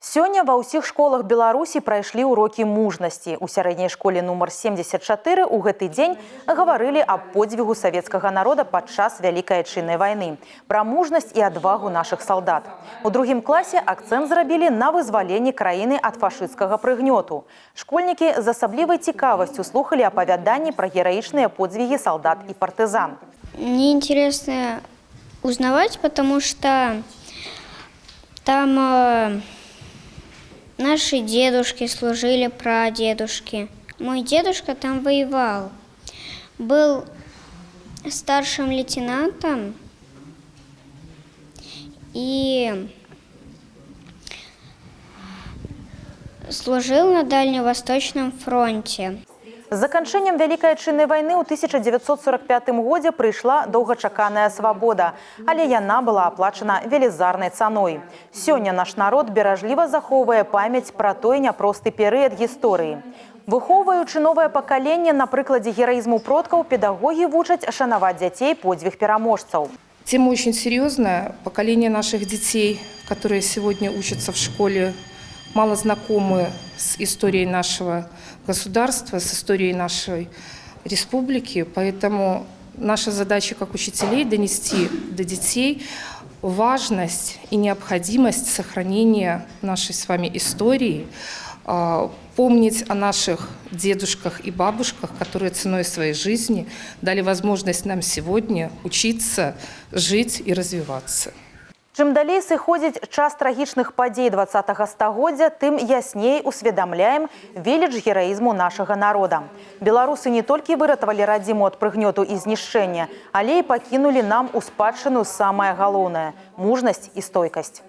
Сёння ва ўсіх школах Беларусі прайшлі урокі мужнасці. У сярэдняй школе нумар 74 ў гэты дзень гаварылі аб подзвігу савецкага народа падчас Вялікай Айчыннай вайны, пра мужнасць і адвагу нашых салдат. У другім класе акцэнт зрабілі на вызваленні краіны ад фашысцкага прыгнёту. Школьнікі з асаблівай цікавасцю слухалі апавяданні пра гераічныя подзвігі салдат і партызан. Мне интересно узнавать, потому что там наши дедушки служили, прадедушки. Мой дедушка там воевал. Был старшим лейтенантом и служил на Дальневосточном фронте. З заканчэннем Вялікай Айчыннай вайны ў 1945 годзе прыйшла доўгачаканая свабода, але яна была аплачана велізарнай цаной. Сёння наш народ беражліва захоўвае памяць пра той няпросты перыяд гісторыі. Выхоўваючы новае пакаленне на прыкладзе гераізму продкаў, педагогі вучаць шанаваць дзяцей подзвіг пераможцаў. Тема очень серьезная. Поколение наших детей, которые сегодня учатся в школе, мало знакомы с историей нашего государства, с историей нашей республики. Поэтому наша задача как учителей донести до детей важность и необходимость сохранения нашей с вами истории, помнить о наших дедушках и бабушках, которые ценой своей жизни дали возможность нам сегодня учиться, жить и развиваться. Чым далей сыходзіць час трагічных падзей 20-го стагоддзя, тым ясней усведамляем веліч гераізму нашага народа. Беларусы не толькі выратавалі радзіму ад прыгнёту і знішчэння, але і пакінулі нам у спадчыну самае галоўнае – мужнасць і стойкасць.